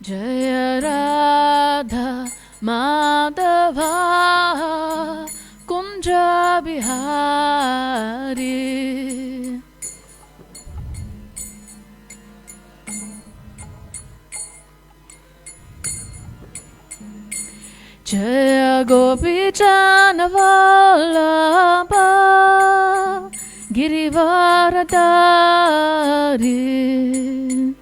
Jaya Radha Madhava Kunja Bihari. Jaya Gopi Chanavallabha Girivaradari.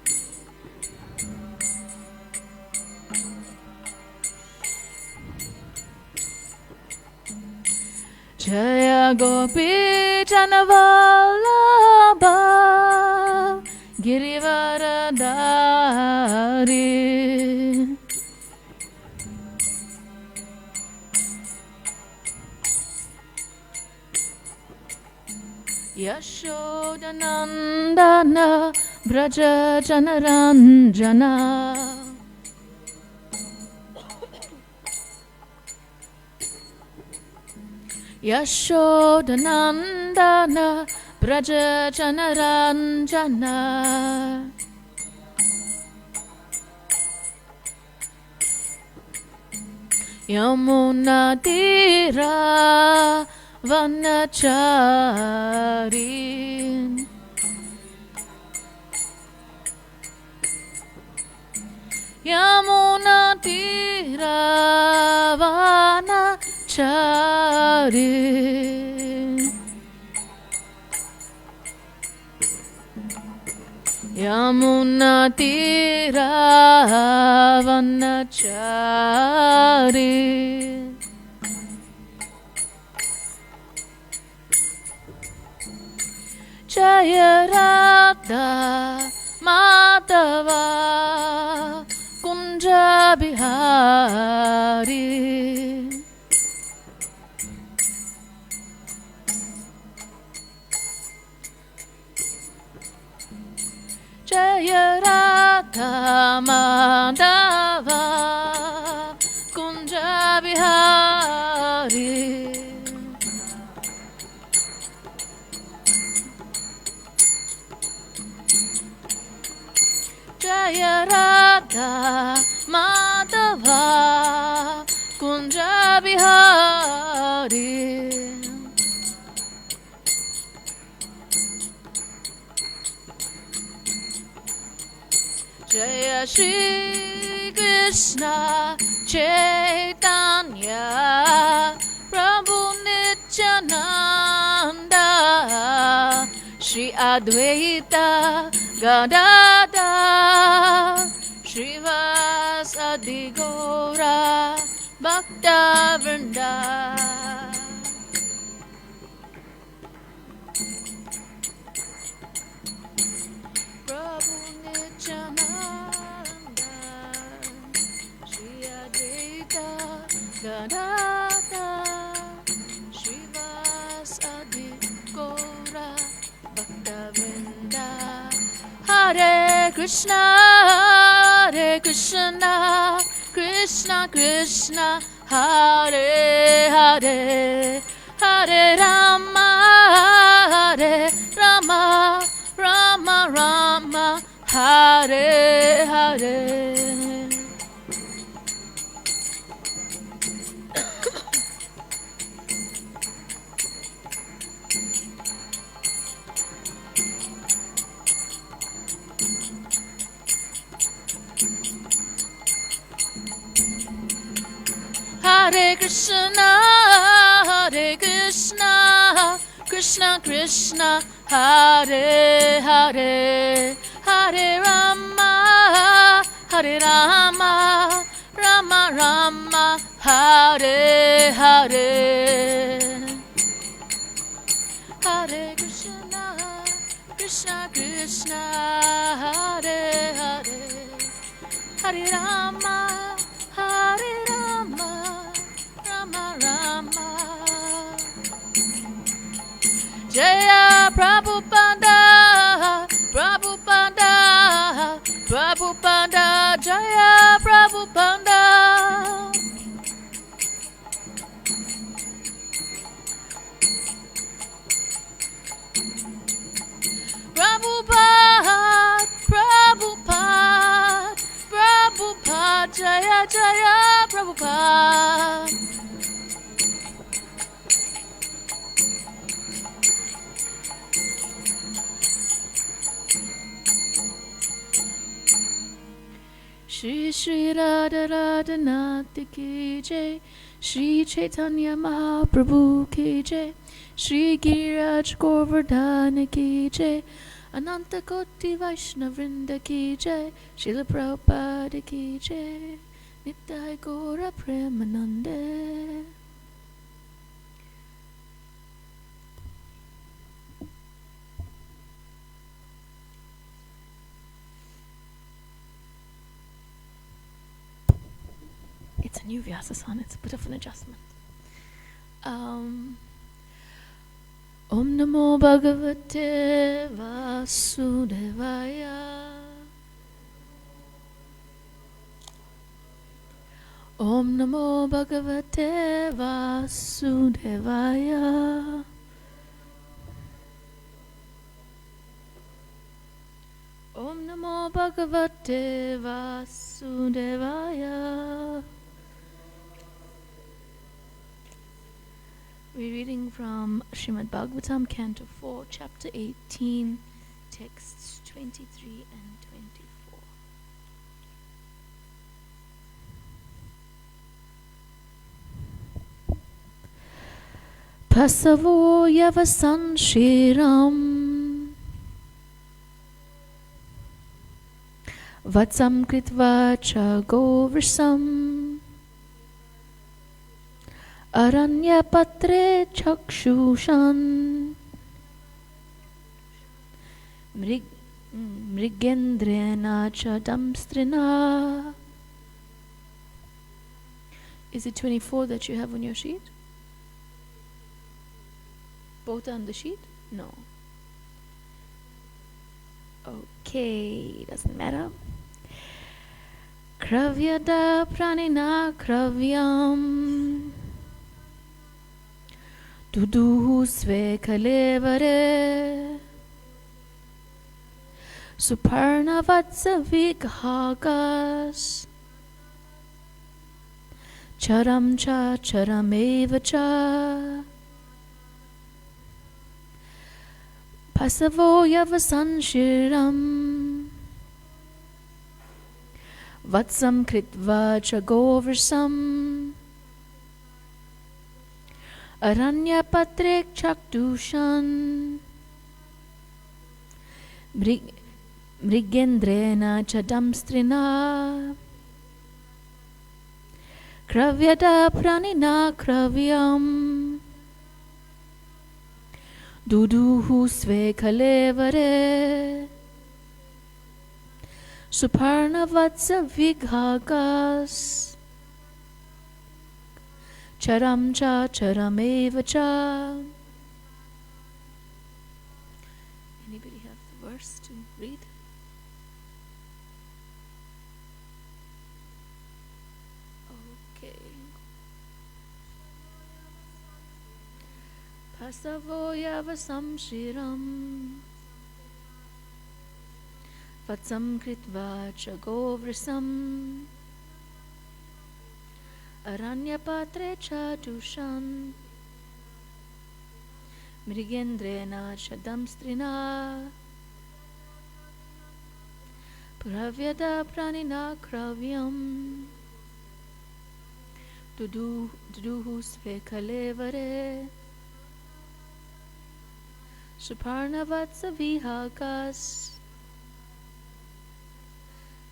Jaya Gopi Chanavallabha Girivaradari. Yashodanandana Braja Janaranjana. Yashodanandana Braja Janaranjana. Yamuna Tira Vanachari. Yamuna Tira Vanachari. Yamuna Tira Vanachari. Jaya Radha Madhava Kunja Bihari. Jaya Radha Madhava Kunja Bihari. Jaya Radha Madhava Kunja Bihari. Jaya Shri Krishna Chaitanya Prabhu Nityananda Shri Advaita Gadadhar Srivasadi Gaura Bhakta Vrinda. Prabhu Nityananda Shri Advaita Gadadhar Srivasadi Gaura Bhakta Vrinda. Hare Krishna, Hare Krishna, Krishna Krishna, Hare Hare, Hare Rama, Hare Rama, Rama Rama, Hare Hare. Hare Krishna, Hare Krishna, Krishna Krishna, Hare Hare, Hare Rama, Hare Rama, Rama Rama, Hare Hare. Hare Krishna, Krishna Krishna, Hare Hare, Hare Rama, Hare Rama, Rama Rama. Jaya Prabhupada, Prabhupada, Prabhupada, Jaya Prabhupada. Prabhupada, Prabhupada, Prabhupada. Jaya Jaya Prabhupada. Shri Shri Radha Radha Nath Ki Jai, Shri Chaitanya Mahaprabhu Ki Jai, Shri Giraj Govardhana Ki Jai, Ananta Koti Vaishnavrinda Ki Jai, Srila Prabhupada Ki Jai, Nitai Gaura Premanande. It's a new Vyasa song, it's a bit of an adjustment. Om Namo Bhagavate Vasudevaya. Om Namo Bhagavate Vasudevaya. Om Namo Bhagavate Vasudevaya. We're reading from Srimad Bhagavatam, Canto 4, Chapter 18, texts 23 and 24. Pasavo yavasan shiram vatsam kritva cha govrsam Aranya patre chakshushan mrigendrena cha damstrina. Is it 24 that you have on your sheet? Both on the sheet? No. Okay, doesn't matter. Kravyada pranina kravyam Duduhu sve kalevare Suparna vatsa vighagas Charam cha charameva cha Pasavo yavasan shiram Vatsam kritva cha goversam Aranya patrek chakdushan Mrigendrena chadamstrina Kravyada pranina kravyam Duduhu sve kalevare Suparna vatsa vighagas Charam cha charameva cha. Anybody have the verse to read? Okay. Pasavo yavasam shiram Vatsam kritva cha govrisam Aranya patre cha dushan Mrigendrena chadamstrina Pravyada pranina kravyam Duduhu sve kalevare Suparna vatsa vihagas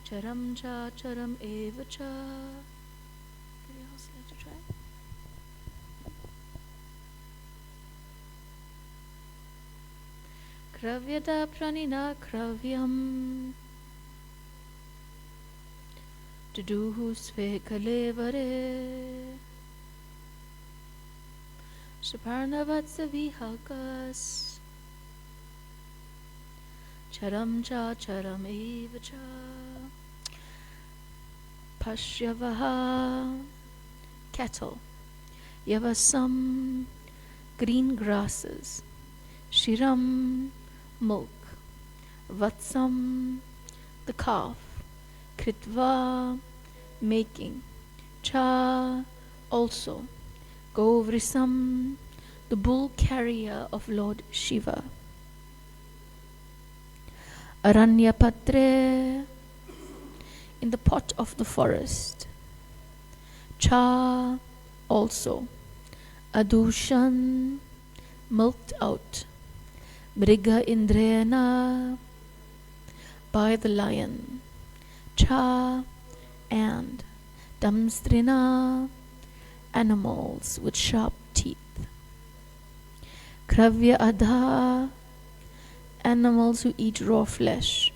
Charam cha charam eva cha. Kravyada pranina kravyam Duduhu sve kalevare Suparna vatsa vihagas Charam cha charam eva cha. Pashyavaha cattle Yavasam green grasses Shiram milk Vatsam the calf Kritva making. Cha also, Govrisam, the bull carrier of Lord Shiva. Aranyapatre, in the pot of the forest. Cha also, Adushan, milked out. Mriga Indrena, by the lion. Cha and Damstrina, animals with sharp teeth. Kravya Adha, animals who eat raw flesh.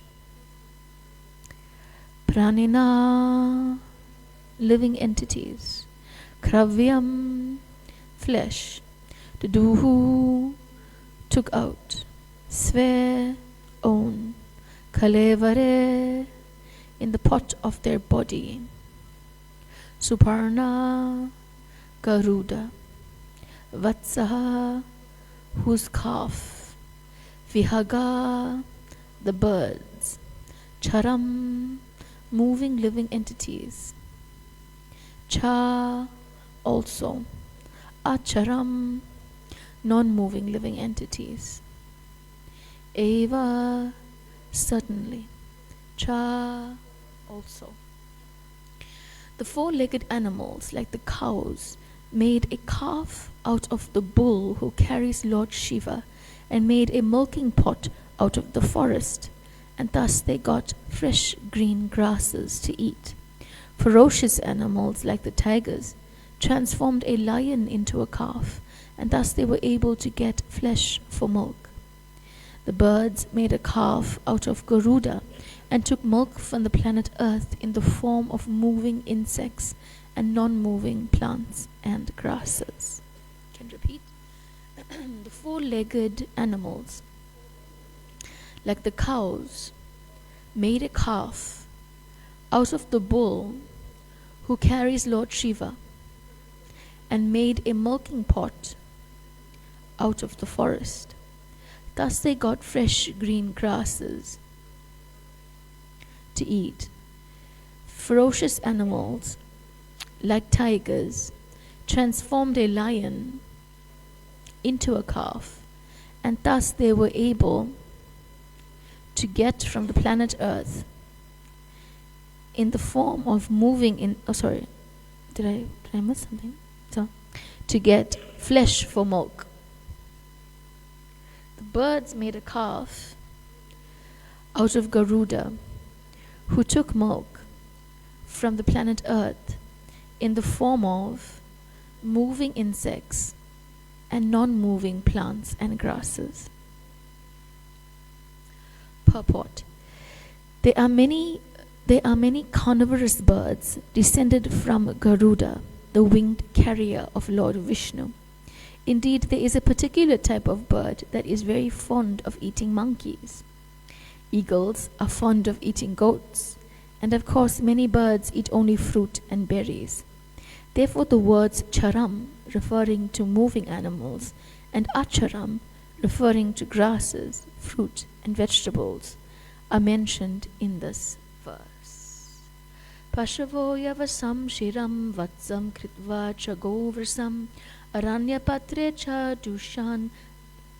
Pranina, living entities. Kravyam, flesh. Duduhu, took out. Sve, own. Kalevare, in the pot of their body. Suparna, Garuda. Vatsaha, whose calf. Vihaga, the birds. Charam, moving living entities. Cha, also. Acharam, non-moving living entities. Eva, certainly. Cha, also. The four-legged animals, like the cows, made a calf out of the bull who carries Lord Shiva, and made a milking pot out of the forest, and thus they got fresh green grasses to eat. Ferocious animals, like the tigers, transformed a lion into a calf, and thus they were able to get flesh for milk. The birds made a calf out of Garuda, and took milk from the planet Earth in the form of moving insects and non-moving plants and grasses. Can repeat? The four-legged animals, like the cows, made a calf out of the bull who carries Lord Shiva, and made a milking pot out of the forest. Thus they got fresh green grasses to eat. Ferocious animals, like tigers, transformed a lion into a calf, and thus they were able to get from the planet Earth in the form of moving in, did I miss something? So, to get flesh for milk. The birds made a calf out of Garuda, who took milk from the planet Earth in the form of moving insects and non-moving plants and grasses. Purport. There are many carnivorous birds descended from Garuda, the winged carrier of Lord Vishnu. Indeed, there is a particular type of bird that is very fond of eating monkeys. Eagles are fond of eating goats, and of course many birds eat only fruit and berries. Therefore the words charam, referring to moving animals, and acharam, referring to grasses, fruit, and vegetables, are mentioned in this verse. Pashavo yavasam shiram vatsam kritva cha govrsam aranyapatre cha dushan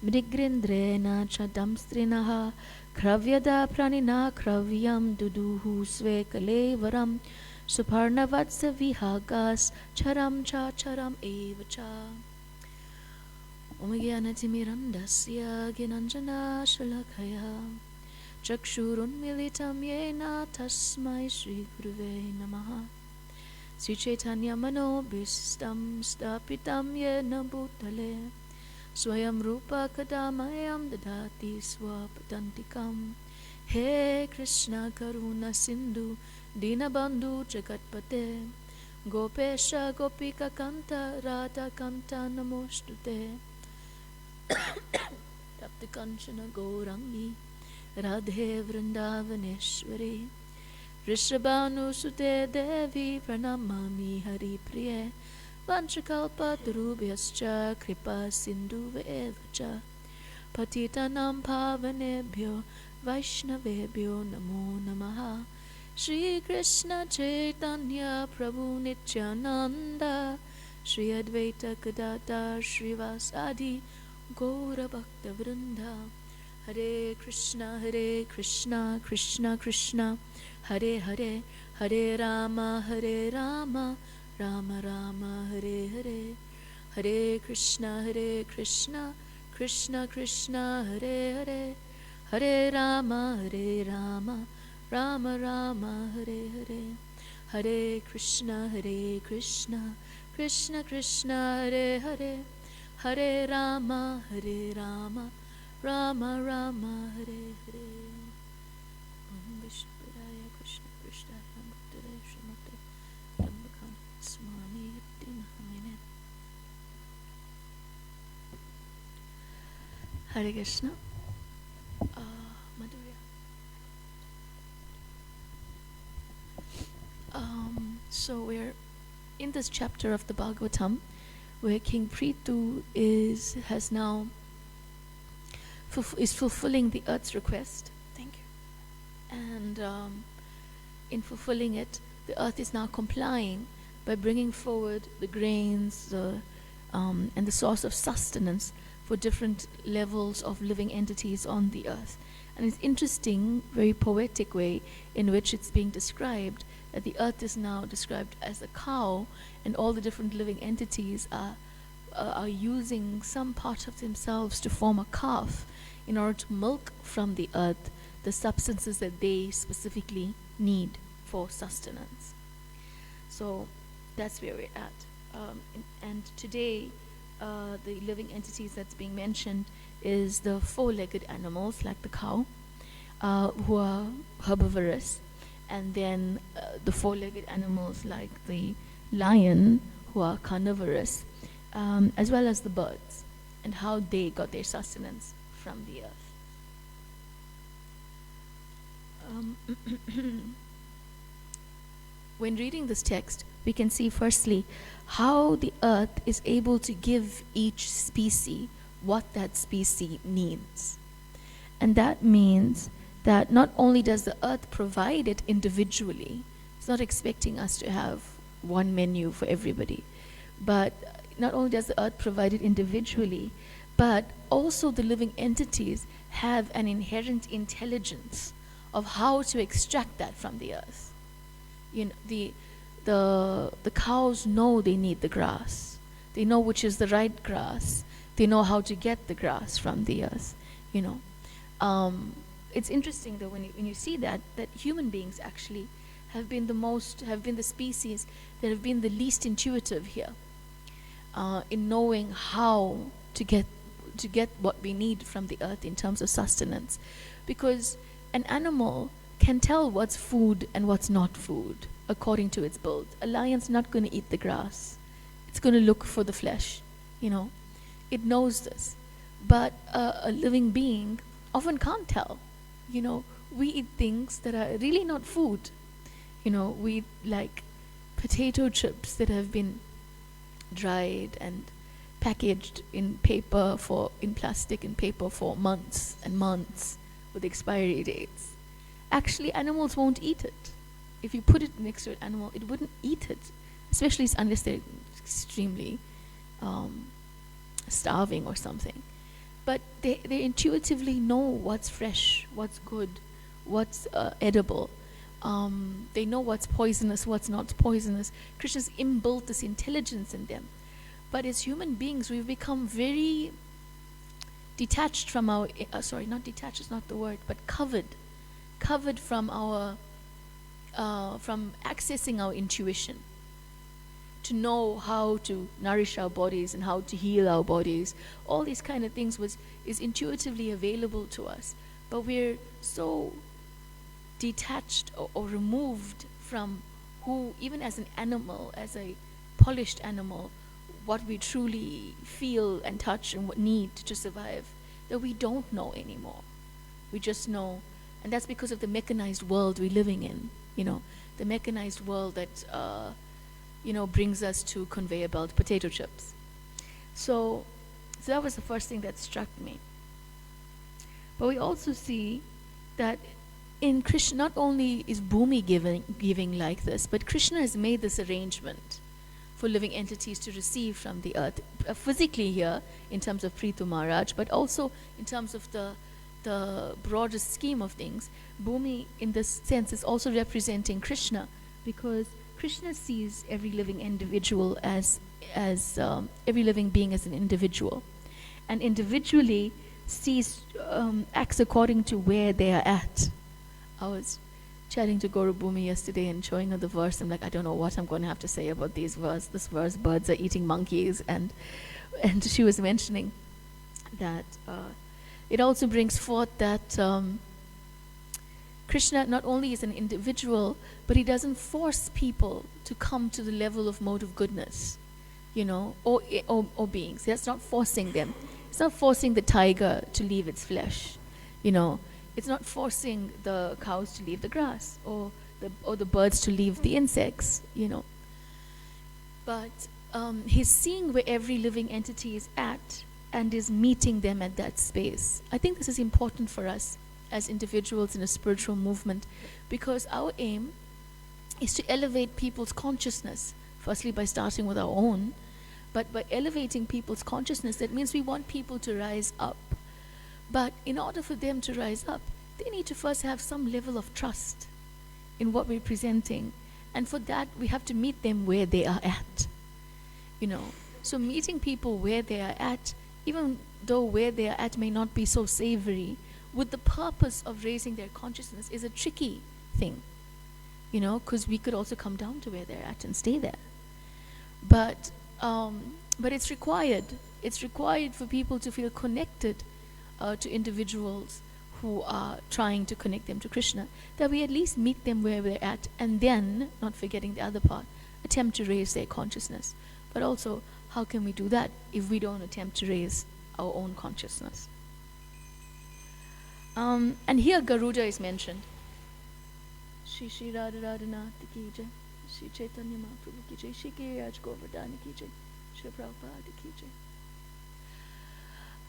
mrigrindrena cha damstrinaha kravyada pranina kravyam duduhu sve kalevaram suparnavatsa vihagas charam cha charam eva cha. Om Gyanatimmirandasya Gyananjana Shalakaya Chakshurunmilitam Yena Tasmai Shri Guruve Namaha. Sri Chaitanya Manobhistam Stapitam Yena Bhutale Swayam Rupa Kadamayam Dadati Swapadantikam. He Krishna Karuna Sindhu Dinabandhu Jagatpate Gopesha Gopika Kanta Radha Kanta Namostute Tapti Kanchana Gaurangi Radhe Vrindavaneshwari Rishabhanu Sute Devi Pranamami Hari Priye Vanchakalpa Tarubhyascha Kripa Sindhu Vevacha Patitanam Pavanebhyo Vaishnavebhyo Namo Namaha Shri Krishna Chaitanya Prabhu Nityananda, Shri Advaita Gadadhar Srivasadi Gaura Bhakta Vrinda. Hare Krishna Krishna Krishna Hare Hare, Hare Rama Rama Rama Hare Hare. Hare Krishna Krishna Krishna Hare Hare, Hare Rama Rama Rama Hare Hare. Hare Krishna Krishna Krishna Hare Hare, Hare Rama Rama Rama Hare Hare. Om Vishnu Krishna Krishna Bhaktare Srimate Rambakam Swami Yati Mahamine. Hare Krishna. Madhurya. So we're in this chapter of the Bhagavatam where King Prithu is fulfilling the earth's request. Thank you. And in fulfilling it, the earth is now complying by bringing forward the grains and the source of sustenance for different levels of living entities on the earth. And it's interesting, very poetic way in which it's being described, that the earth is now described as a cow, and all the different living entities are using some part of themselves to form a calf in order to milk from the earth the substances that they specifically need for sustenance. So that's where we're at. And today, the living entities that's being mentioned is the four-legged animals like the cow, who are herbivorous, and then the four-legged animals like the lion, who are carnivorous, as well as the birds, and how they got their sustenance from the earth. When reading this text, we can see firstly how the earth is able to give each species what that species needs. And that means that not only does the earth provide it individually, it's not expecting us to have one menu for everybody, but not only does the earth provide it individually, but also the living entities have an inherent intelligence of how to extract that from the earth. You know, the cows know they need the grass. They know which is the right grass. They know how to get the grass from the earth. You know, it's interesting though when you see that human beings actually have been the species that have been the least intuitive here, in knowing how to get what we need from the earth in terms of sustenance, because an animal can tell what's food and what's not food according to its build. A lion's not going to eat the grass. It's going to look for the flesh, you know. It knows this. But a living being often can't tell. You know, we eat things that are really not food. You know, we eat like potato chips that have been dried and packaged in plastic and paper for months and months with expiry dates. Actually, animals won't eat it. If you put it next to an animal, it wouldn't eat it, especially unless they're extremely starving or something. But they intuitively know what's fresh, what's good, what's edible. They know what's poisonous, what's not poisonous. Krishna's inbuilt this intelligence in them. But as human beings, we've become very detached from our, not detached is not the word, but covered from our, from accessing our intuition to know how to nourish our bodies and how to heal our bodies. All these kind of things is intuitively available to us, but we're so detached or removed from who, even as an animal, as a polished animal, what we truly feel and touch and what need to survive, that we don't know anymore. We just know, and that's because of the mechanized world we're living in, you know, the mechanized world that brings us to conveyor belt potato chips. So that was the first thing that struck me. But we also see that in Krishna, not only is Bhumi giving like this, but Krishna has made this arrangement for living entities to receive from the earth, physically here in terms of Prithu Maharaj, but also in terms of the broader scheme of things. Bhumi, in this sense, is also representing Krishna, because Krishna sees every living individual as every living being as an individual, and individually acts according to where they are at. I was chatting to Guru Bhumi yesterday and showing her the verse. I'm like, I don't know what I'm going to have to say about this verse, birds are eating monkeys, and she was mentioning that it also brings forth that Krishna not only is an individual, but he doesn't force people to come to the level of mode of goodness, or beings. That's not forcing them. It's not forcing the tiger to leave its flesh, It's not forcing the cows to leave the grass, or the birds to leave the insects, But he's seeing where every living entity is at and is meeting them at that space. I think this is important for us as individuals in a spiritual movement, because our aim is to elevate people's consciousness, firstly by starting with our own, but by elevating people's consciousness. That means we want people to rise up. But in order for them to rise up, they need to first have some level of trust in what we're presenting. And for that, we have to meet them where they are at. So meeting people where they are at, even though where they are at may not be so savory, with the purpose of raising their consciousness, is a tricky thing. Because we could also come down to where they're at and stay there. But it's required. It's required for people to feel connected to individuals who are trying to connect them to Krishna, that we at least meet them where they're at, and then, not forgetting the other part, attempt to raise their consciousness. But also, how can we do that if we don't attempt to raise our own consciousness? And here Garuda is mentioned. Shri Radha Radhanath ki jai, Shri Chaitanya Mahaprabhu ki jai, Shri Giriraj Govardhana ki jai, Shri Prabhupada ki jai.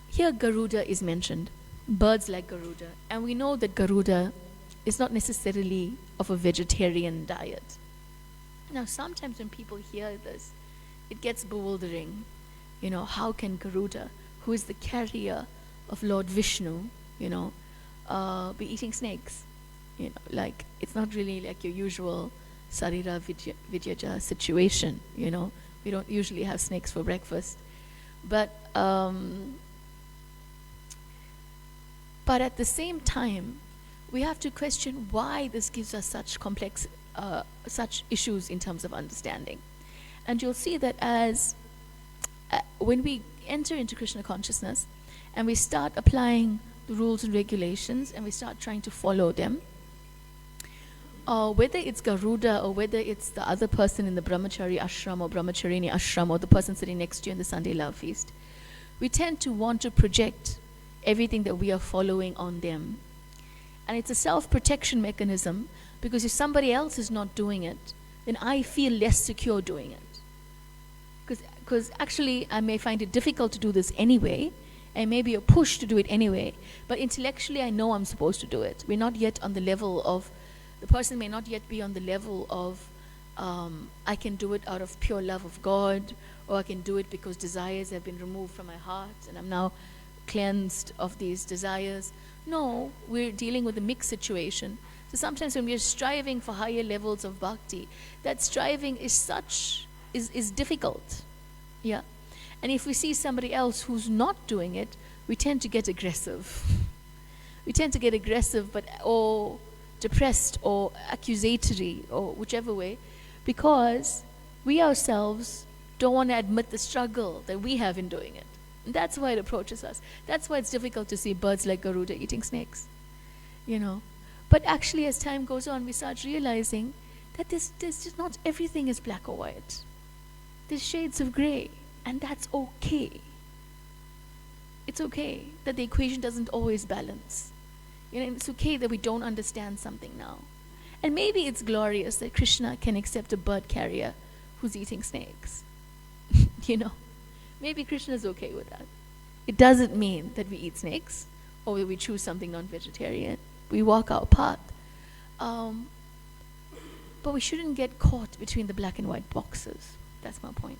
Here Garuda is mentioned, birds like Garuda, and we know that Garuda is not necessarily of a vegetarian diet. Now, sometimes when people hear this, it gets bewildering. How can Garuda, who is the carrier of Lord Vishnu, be eating snakes? It's not really like your usual Sarira Vidyaja situation, We don't usually have snakes for breakfast. But at the same time, we have to question why this gives us such complex, such issues in terms of understanding. And you'll see that as when we enter into Krishna consciousness and we start applying the rules and regulations and we start trying to follow them, whether it's Garuda or whether it's the other person in the Brahmachari ashram or Brahmacharini ashram or the person sitting next to you in the Sunday Love Feast, we tend to want to project everything that we are following on them. And it's a self-protection mechanism, because if somebody else is not doing it, then I feel less secure doing it. Because actually I may find it difficult to do this anyway, and maybe a push to do it anyway, but intellectually I know I'm supposed to do it. We're not yet on the level of, the person may not yet be on the level of I can do it out of pure love of God, or I can do it because desires have been removed from my heart and I'm now cleansed of these desires. No, we're dealing with a mixed situation. So sometimes when we're striving for higher levels of bhakti, that striving is difficult. Yeah. And if we see somebody else who's not doing it, we tend to get aggressive. We tend to get aggressive, or depressed or accusatory or whichever way, because we ourselves don't want to admit the struggle that we have in doing it. And that's why it approaches us. That's why it's difficult to see birds like Garuda eating snakes. But actually, as time goes on, we start realizing that there's just not everything is black or white. There's shades of gray, and that's okay. It's okay that the equation doesn't always balance. It's okay that we don't understand something now. And maybe it's glorious that Krishna can accept a bird carrier who's eating snakes. Maybe Krishna is okay with that. It doesn't mean that we eat snakes or that we choose something non-vegetarian. We walk our path. Um, but we shouldn't get caught between the black and white boxes. That's my point.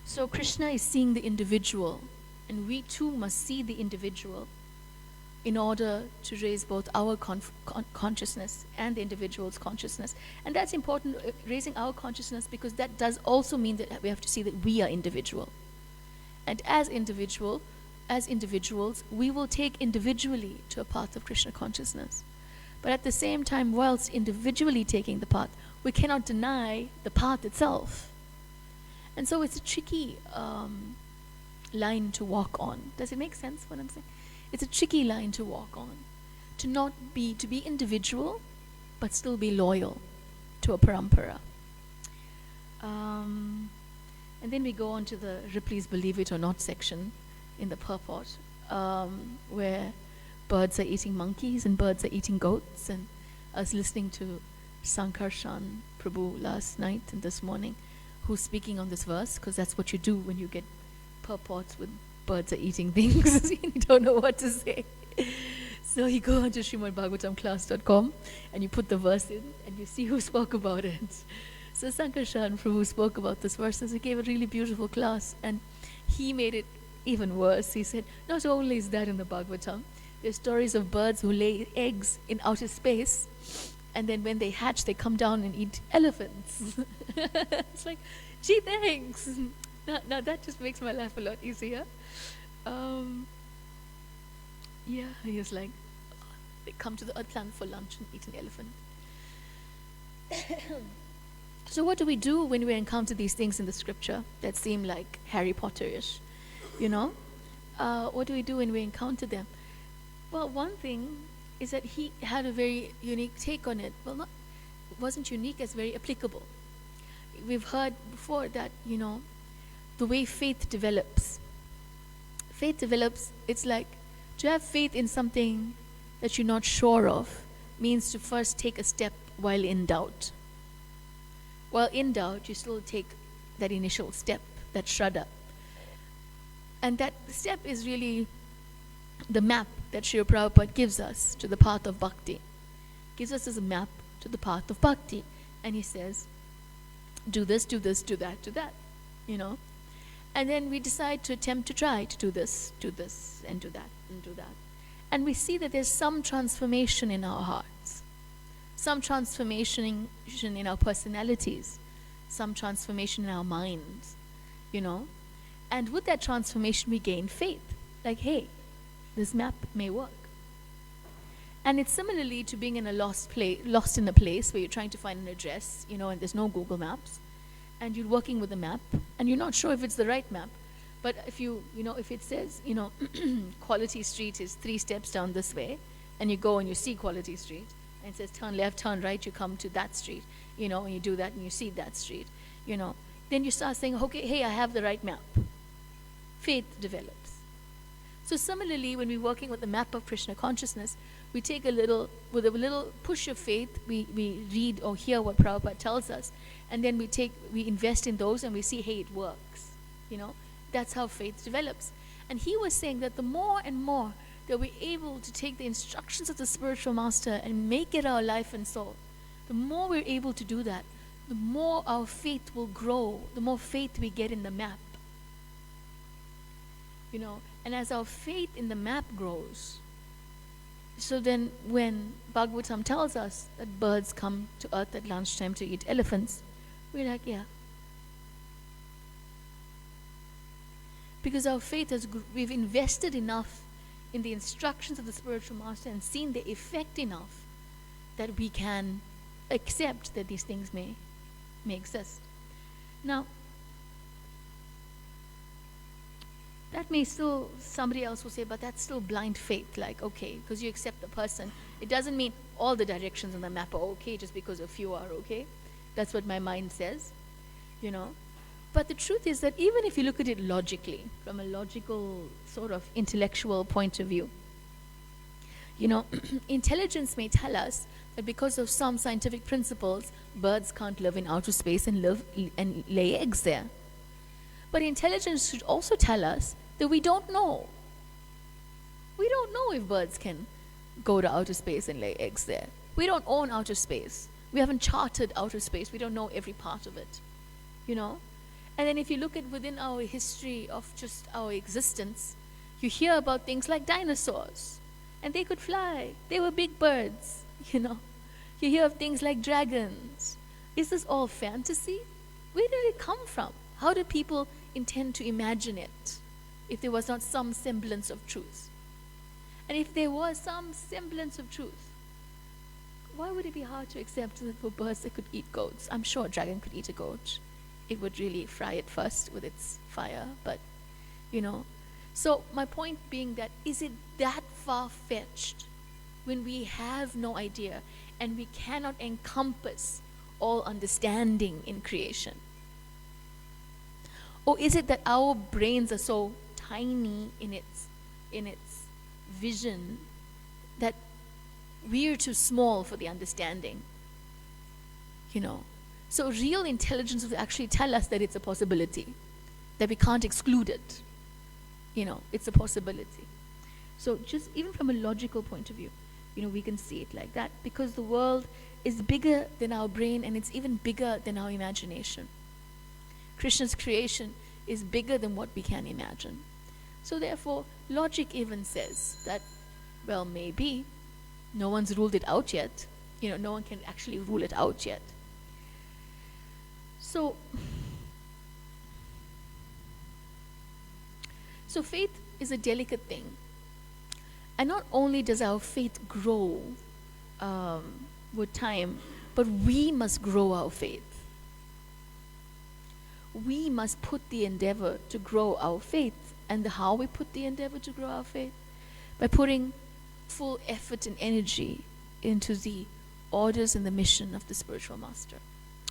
So Krishna is seeing the individual, and we too must see the individual in order to raise both our consciousness and the individual's consciousness. And that's important, raising our consciousness, because that does also mean that we have to see that we are individual. And as individuals, we will take individually to a path of Krishna consciousness. But at the same time, whilst individually taking the path, we cannot deny the path itself. And so it's a tricky line to walk on. Does it make sense what I'm saying? It's a tricky line to walk on. To be individual, but still be loyal to a parampara. And then we go on to the Ripley's Believe It or Not section in the purport, where birds are eating monkeys and birds are eating goats. And I was listening to Sankarshan Prabhu last night and this morning, who's speaking on this verse, because that's what you do when you get purports with birds are eating things. You don't know what to say. So you go onto SrimadBhagavatamclass.com and you put the verse in and you see who spoke about it. So Sankarshan Prabhu spoke about this verse, and he gave a really beautiful class, and he made it even worse. He said, not only is that in the Bhagavatam, there's stories of birds who lay eggs in outer space, and then when they hatch, they come down and eat elephants. It's like, gee, thanks. Now that just makes my life a lot easier. Yeah, he was like, they come to the earth planet for lunch and eat an elephant. So what do we do when we encounter these things in the scripture that seem like Harry Potter-ish? What do we do when we encounter them? Well, one thing is that he had a very unique take on it. Well, it wasn't unique, as very applicable. We've heard before that, the way faith develops. Faith develops, it's like to have faith in something that you're not sure of means to first take a step while in doubt. While in doubt, you still take that initial step, that shraddha. And that step is really the map that Srila Prabhupada gives us to the path of bhakti. Gives us as a map to the path of bhakti. And he says, do this, do that, do that, And then we decide to attempt to try to do this, and do that, and do that. And we see that there's some transformation in our hearts, some transformation in our personalities, some transformation in our minds, And with that transformation, we gain faith. Like, hey, this map may work. And it's similarly to being in a lost in a place where you're trying to find an address, and there's no Google Maps. And you're working with a map, and you're not sure if it's the right map. But if if it says, Quality Street is 3 steps down this way, and you go and you see Quality Street, and it says turn left, turn right, you come to that street, and you do that and you see that street, then you start saying, okay, hey, I have the right map. Faith develops. So similarly, when we're working with the map of Krishna consciousness, we take with a little push of faith, we read or hear what Prabhupada tells us, and then we invest in those, and we see, hey, it works. That's how faith develops. And he was saying that the more and more that we're able to take the instructions of the spiritual master and make it our life and soul, the more we're able to do that, the more our faith will grow, the more faith we get in the map. And as our faith in the map grows, so then when Bhagavatam tells us that birds come to earth at lunchtime to eat elephants, we're like, yeah. Because our faith we've invested enough in the instructions of the spiritual master and seen the effect enough that we can accept that these things may exist. Now, that may still, somebody else will say, but that's still blind faith. Like, okay, because you accept the person, it doesn't mean all the directions on the map are okay just because a few are okay. That's what my mind says, But the truth is that even if you look at it logically, from a logical sort of intellectual point of view, intelligence may tell us that because of some scientific principles, birds can't live in outer space and lay eggs there. But intelligence should also tell us that we don't know. We don't know if birds can go to outer space and lay eggs there. We don't own outer space. We haven't charted outer space. We don't know every part of it, you know. And then if you look at within our history of just our existence, you hear about things like dinosaurs, and they could fly. They were big birds, you know. You hear of things like dragons. Is this all fantasy? Where did it come from? How did people intend to imagine it if there was not some semblance of truth? And if there was some semblance of truth, why would it be hard to accept that for birds that could eat goats? I'm sure a dragon could eat a goat. It would really fry it first with its fire, but, you know. So my point being that, is it that far-fetched when we have no idea and we cannot encompass all understanding in creation? Or is it that our brains are so tiny in its vision that we're too small for the understanding? You know. So real intelligence will actually tell us that it's a possibility, that we can't exclude it. You know, it's a possibility. So just even from a logical point of view, you know, we can see it like that, because the world is bigger than our brain, and it's even bigger than our imagination. Krishna's creation is bigger than what we can imagine. So therefore, logic even says that, well, maybe no one's ruled it out yet. You know, no one can actually rule it out yet. So faith is a delicate thing. And not only does our faith grow with time, but we must grow our faith. We must put the endeavor to grow our faith. And how we put the endeavor to grow our faith? By putting full effort and energy into the orders and the mission of the spiritual master,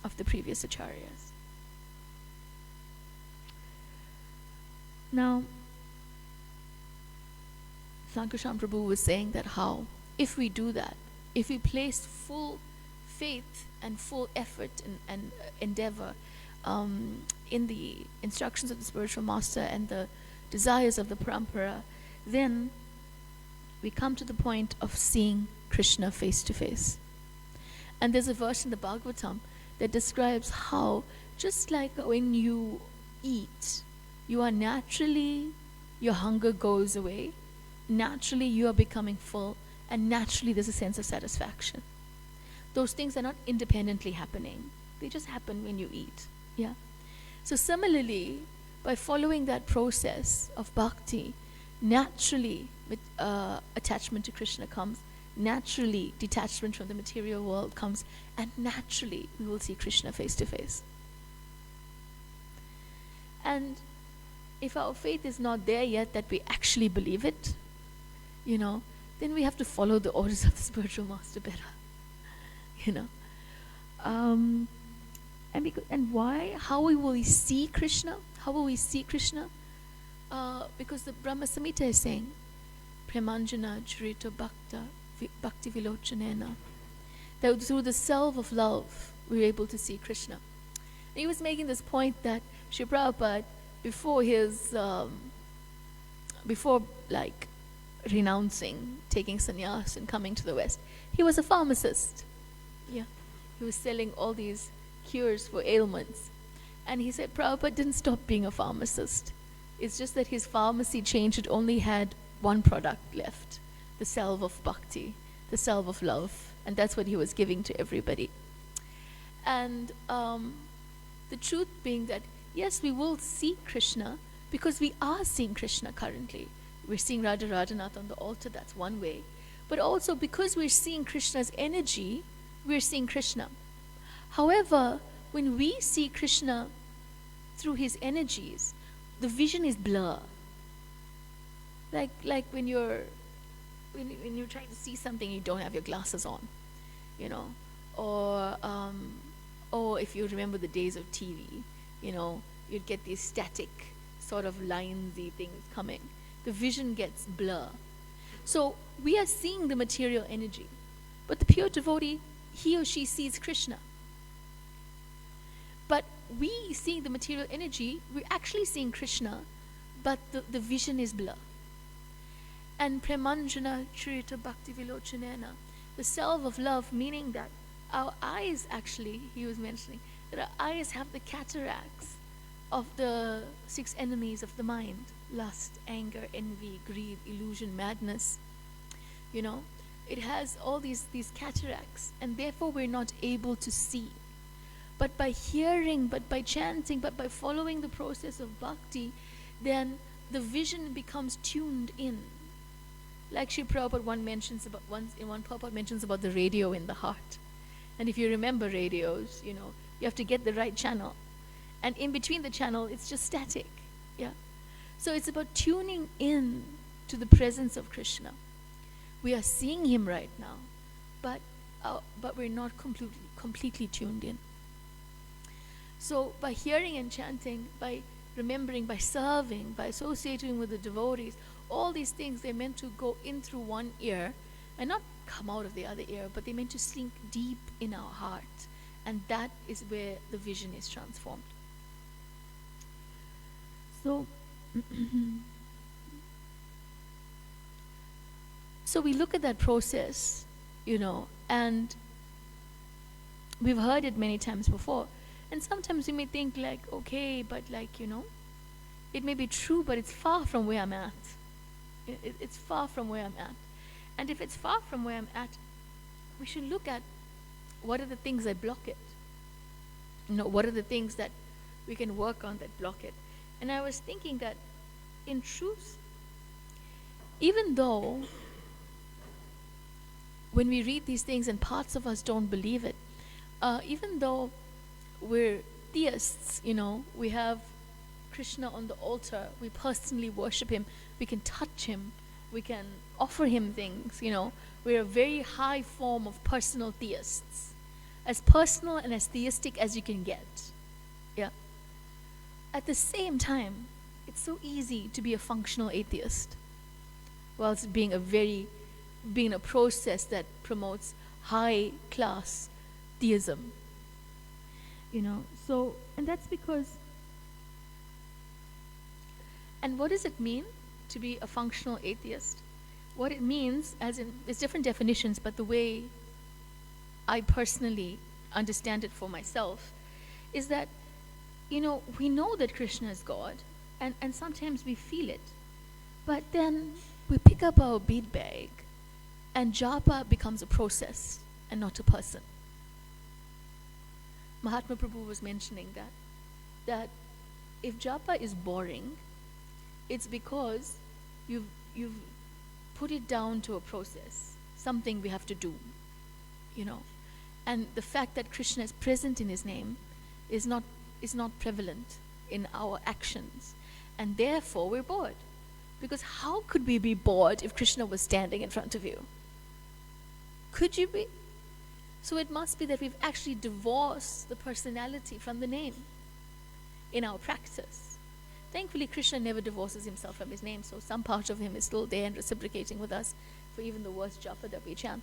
of the previous acharyas. Now, Sankarshan Prabhu was saying that how, if we do that, if we place full faith and full effort and endeavor in the instructions of the spiritual master and the desires of the parampara, then we come to the point of seeing Krishna face to face. And there's a verse in the Bhagavatam that describes how, just like when you eat, you are naturally, your hunger goes away, naturally you are becoming full, and naturally there's a sense of satisfaction. Those things are not independently happening. They just happen when you eat. Yeah. So similarly, by following that process of bhakti, naturally attachment to Krishna comes, naturally detachment from the material world comes, and naturally we will see Krishna face to face. And if our faith is not there yet that we actually believe it, you know, then we have to follow the orders of the spiritual master better. You know. And why? How will we see Krishna? How will we see Krishna? Because the Brahma Samhita is saying, Premanjana Charita Bhakti Vilochanena, that through the self of love we're able to see Krishna. And he was making this point that Sri Prabhupada, before renouncing, taking sannyas and coming to the West, he was a pharmacist. Yeah, he was selling all these cures for ailments. And he said Prabhupada didn't stop being a pharmacist. It's just that his pharmacy changed. It only had one product left, the salve of bhakti, the salve of love. And that's what he was giving to everybody. And the truth being that, yes, we will see Krishna because we are seeing Krishna currently. We're seeing Radha Radhanath on the altar, that's one way. But also because we're seeing Krishna's energy, we're seeing Krishna. However, when we see Krishna through his energies, the vision is blur. Like when you're trying to see something, you don't have your glasses on, you know, or if you remember the days of TV, you know, you'd get these static sort of linesy things coming. The vision gets blur. So we are seeing the material energy, but the pure devotee, he or she sees Krishna. But we seeing the material energy, we're actually seeing Krishna, but the vision is blur. And Premanjana Chirita Bhakti Vilochanena, the self of love, meaning that our eyes actually, he was mentioning, that our eyes have the cataracts of the 6 enemies of the mind: lust, anger, envy, greed, illusion, madness. You know, it has all these cataracts, and therefore we're not able to see. But by hearing, but by chanting, but by following the process of bhakti, then the vision becomes tuned in. Like Sri Prabhupada one Prabhupada mentions about the radio in the heart. And if you remember radios, you know, you have to get the right channel. And in between the channel, it's just static. Yeah. So it's about tuning in to the presence of Krishna. We are seeing him right now, but we're not completely tuned in. So by hearing and chanting, by remembering, by serving, by associating with the devotees, all these things, they're meant to go in through one ear and not come out of the other ear, but they're meant to sink deep in our heart. And that is where the vision is transformed. So, so we look at that process, you know, and we've heard it many times before. And sometimes we may think like, okay, but like, you know, it may be true, but it's far from where I'm at. It's far from where I'm at. And if it's far from where I'm at, we should look at what are the things that block it. You know, what are the things that we can work on that block it. And I was thinking that in truth, even though when we read these things and parts of us don't believe it, even though we're theists, you know, we have Krishna on the altar, we personally worship him, we can touch him, we can offer him things, you know, we're a very high form of personal theists, as personal and as theistic as you can get. Yeah. At the same time, it's so easy to be a functional atheist, whilst being a process that promotes high class theism. You know, so, and that's because, and what does it mean to be a functional atheist? What it means, as in, there's different definitions, but the way I personally understand it for myself is that, you know, we know that Krishna is God, and sometimes we feel it, but then we pick up our bead bag and japa becomes a process and not a person. Mahatma Prabhu was mentioning that if japa is boring, it's because you've put it down to a process, something we have to do, you know. And the fact that Krishna is present in his name is not prevalent in our actions. And therefore we're bored. Because how could we be bored if Krishna was standing in front of you? Could you be? So it must be that we've actually divorced the personality from the name in our practice. Thankfully, Krishna never divorces himself from his name, so some part of him is still there and reciprocating with us for even the worst japa that we chant.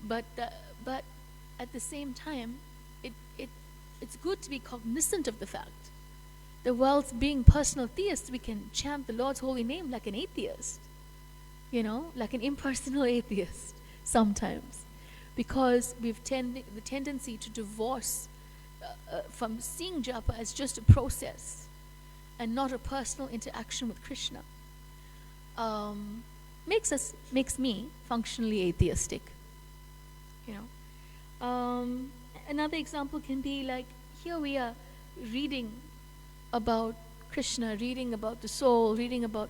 But at the same time, it's good to be cognizant of the fact that whilst being personal theists, we can chant the Lord's holy name like an atheist, you know, like an impersonal atheist sometimes, because we've the tendency to divorce from seeing japa as just a process and not a personal interaction with Krishna. Makes me functionally atheistic, you know. Another example can be like, here we are reading about Krishna, reading about the soul, reading about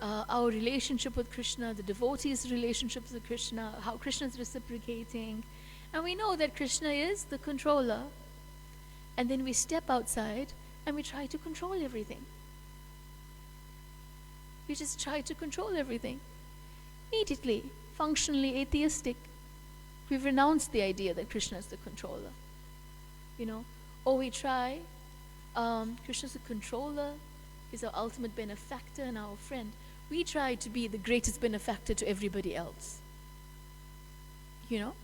our relationship with Krishna, the devotees' relationships with Krishna, how Krishna is reciprocating. And we know that Krishna is the controller. And then we step outside and we try to control everything. We just try to control everything. Immediately, functionally atheistic. We've renounced the idea that Krishna is the controller. You know, or we try, Krishna's the controller, is our ultimate benefactor and our friend. We try to be the greatest benefactor to everybody else. You know?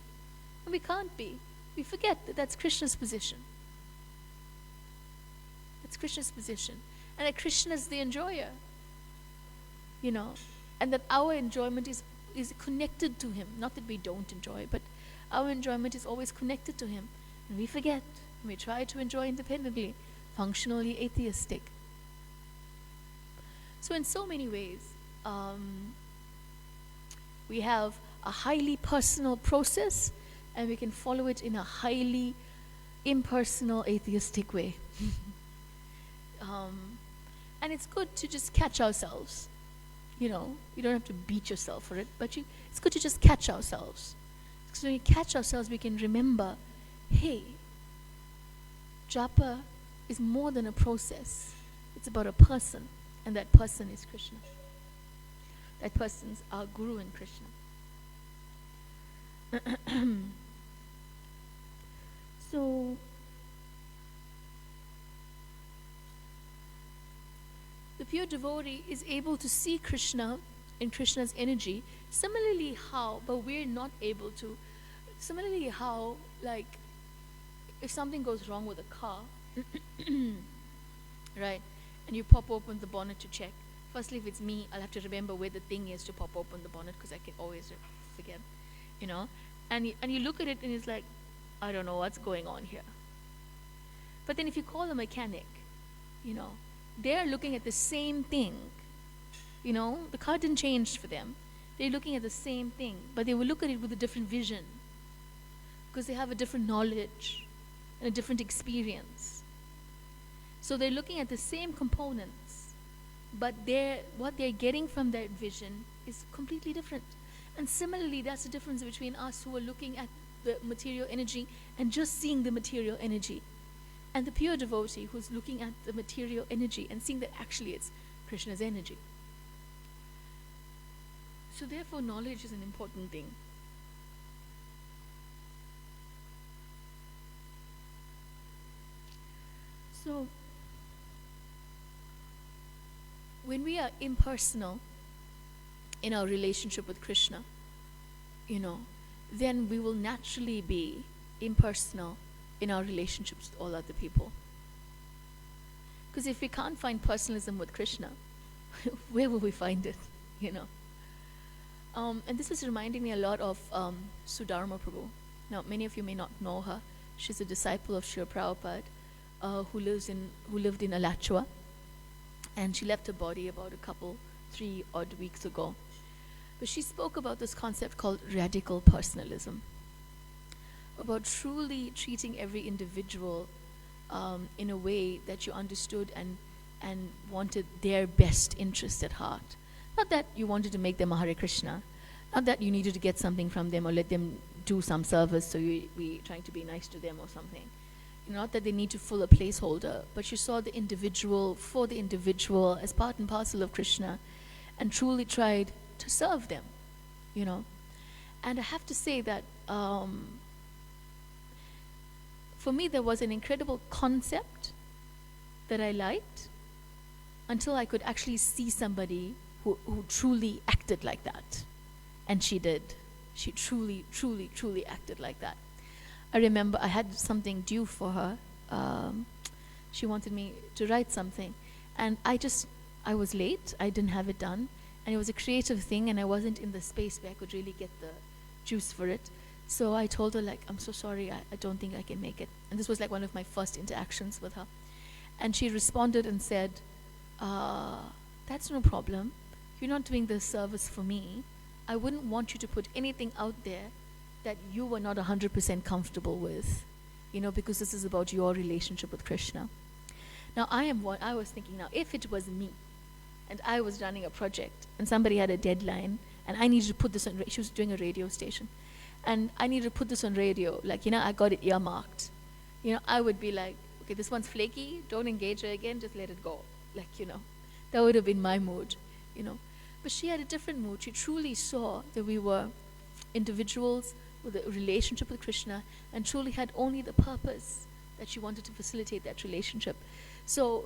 And we can't be. We forget that that's Krishna's position. That's Krishna's position. And that Krishna is the enjoyer. You know? and that our enjoyment is connected to him. Not that we don't enjoy, but our enjoyment is always connected to him. And we forget. We try to enjoy independently, functionally atheistic. So in so many ways, we have a highly personal process, and we can follow it in a highly impersonal atheistic way. And it's good to just catch ourselves. You don't have to beat yourself for it, but it's good to just catch ourselves. Because when we catch ourselves, we can remember, hey, japa is more than a process. It's about a person, and that person is Krishna. That person's our Guru and Krishna. So, the pure devotee is able to see Krishna in Krishna's energy. Similarly but we're not able to. Similarly like, if something goes wrong with a car, right, and you pop open the bonnet to check. Firstly, if it's me, I'll have to remember where the thing is to pop open the bonnet, because I can always forget, And you look at it and it's like, I don't know what's going on here. But then if you call a mechanic, they're looking at the same thing. The car didn't change for them. They're looking at the same thing, but they will look at it with a different vision, because they have a different knowledge and a different experience. So they're looking at the same components, but what they're getting from that vision is completely different. And similarly, that's the difference between us who are looking at the material energy and just seeing the material energy, and the pure devotee who's looking at the material energy and seeing that actually it's Krishna's energy. So therefore, knowledge is an important thing. So, when we are impersonal in our relationship with Krishna, then we will naturally be impersonal in our relationships with all other people. Because if we can't find personalism with Krishna, where will we find it? And this is reminding me a lot of Sudharma Prabhu. Now, many of you may not know her. She's a disciple of Srila Prabhupada, who lived in Alachua, and she left her body about 3 odd weeks ago. But she spoke about this concept called radical personalism, about truly treating every individual in a way that you understood and wanted their best interest at heart. Not that you wanted to make them a Hare Krishna, not that you needed to get something from them or let them do some service, so we trying to be nice to them or something. Not that they need to fill a placeholder, but you saw the individual for the individual as part and parcel of Krishna, and truly tried to serve them, And I have to say that for me there was an incredible concept that I liked until I could actually see somebody who truly acted like that. And she did. She truly, truly, truly acted like that. I remember I had something due for her. She wanted me to write something. And I was late. I didn't have it done. And it was a creative thing, and I wasn't in the space where I could really get the juice for it. So I told her, I'm so sorry, I don't think I can make it. And this was one of my first interactions with her. And she responded and said, that's no problem. You're not doing this service for me. I wouldn't want you to put anything out there that you were not 100% comfortable with, because this is about your relationship with Krishna. Now, I was thinking, now, if it was me, and I was running a project, and somebody had a deadline, and I needed to put this on, she was doing a radio station, and I needed to put this on radio, I got it earmarked. I would be like, okay, this one's flaky, don't engage her again, just let it go. That would have been my mood, But she had a different mood. She truly saw that we were individuals with a relationship with Krishna, and truly had only the purpose that she wanted to facilitate that relationship. So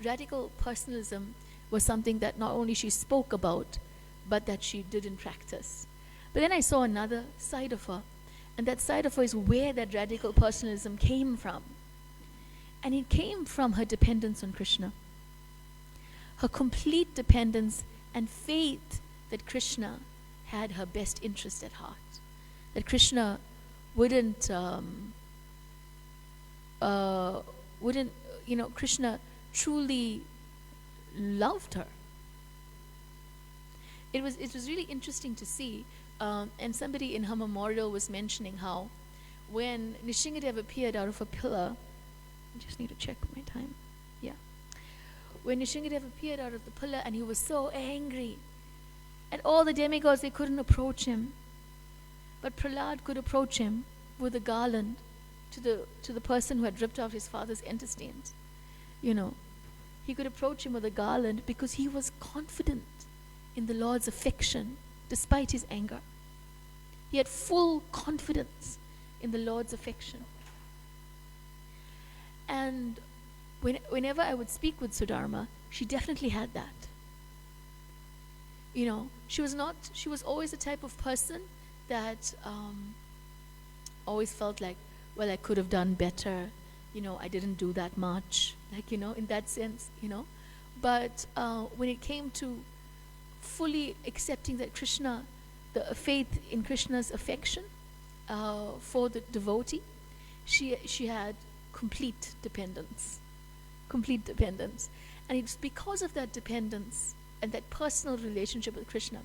radical personalism was something that not only she spoke about, but that she did in practice. But then I saw another side of her, and that side of her is where that radical personalism came from. And it came from her dependence on Krishna. Her complete dependence and faith that Krishna had her best interest at heart. That Krishna wouldn't, Krishna truly loved her. It was really interesting to see, and somebody in her memorial was mentioning how when Nishingadev appeared out of a pillar, I just need to check my time. Yeah. When Nishingadev appeared out of the pillar and he was so angry, and all the demigods, they couldn't approach him. But Prahlad could approach him with a garland to the person who had ripped out his father's intestines. He could approach him with a garland because he was confident in the Lord's affection despite his anger. He had full confidence in the Lord's affection. And whenever I would speak with Sudharma, she definitely had that. She was always the type of person that always felt like, well, I could have done better. I didn't do that much, in that sense, But when it came to fully accepting that Krishna, the faith in Krishna's affection for the devotee, she had complete dependence. And it's because of that dependence and that personal relationship with Krishna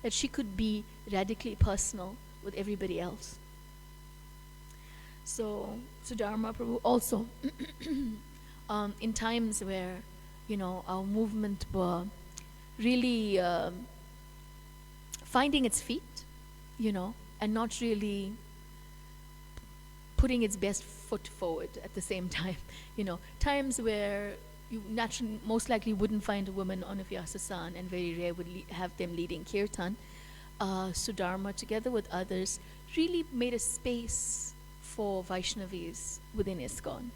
that she could be radically personal with everybody else. So Dharma Prabhu also, in times where, our movement were really finding its feet, and not really putting its best foot forward at the same time. Times where you naturally, most likely wouldn't find a woman on a Vyasasan, and very rare would have them leading kirtan. Sudharma, together with others, really made a space for Vaishnavis within ISKCON,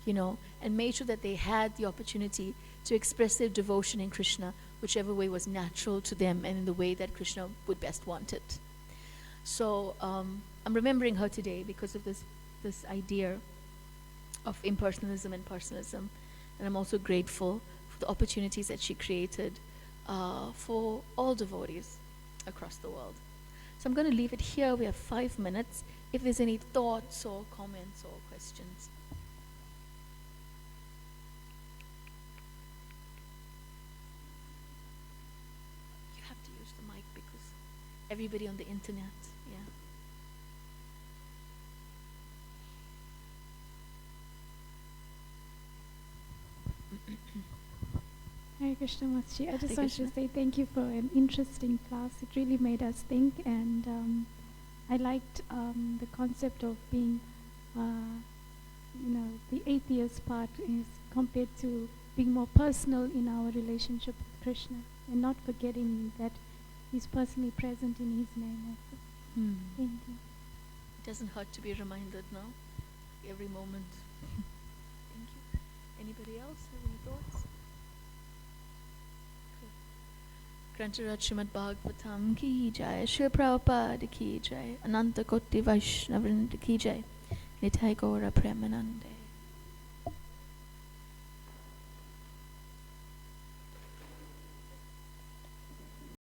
and made sure that they had the opportunity to express their devotion in Krishna, whichever way was natural to them and in the way that Krishna would best want it. So I'm remembering her today because of this idea of impersonalism and personalism, and I'm also grateful for the opportunities that she created for all devotees across the world. So I'm going to leave it here. We have 5 minutes. If there's any thoughts or comments or questions. You have to use the mic because everybody on the internet, yeah. Hare Krishna Mataji. I just Hare want to Krishna. say thank you for an interesting class. It really made us think, and I liked the concept of being, the atheist part is compared to being more personal in our relationship with Krishna, and not forgetting that He's personally present in His name also. Thank you. It doesn't hurt to be reminded, no? Every moment. Thank you. Anybody else have any thoughts? Grantaraj Srimad Bhagavatam ki jai, Shri Prabhupada ki jai, Ananta Koti Vaishnavrinda ki jai, Nitai Gaura Premanande.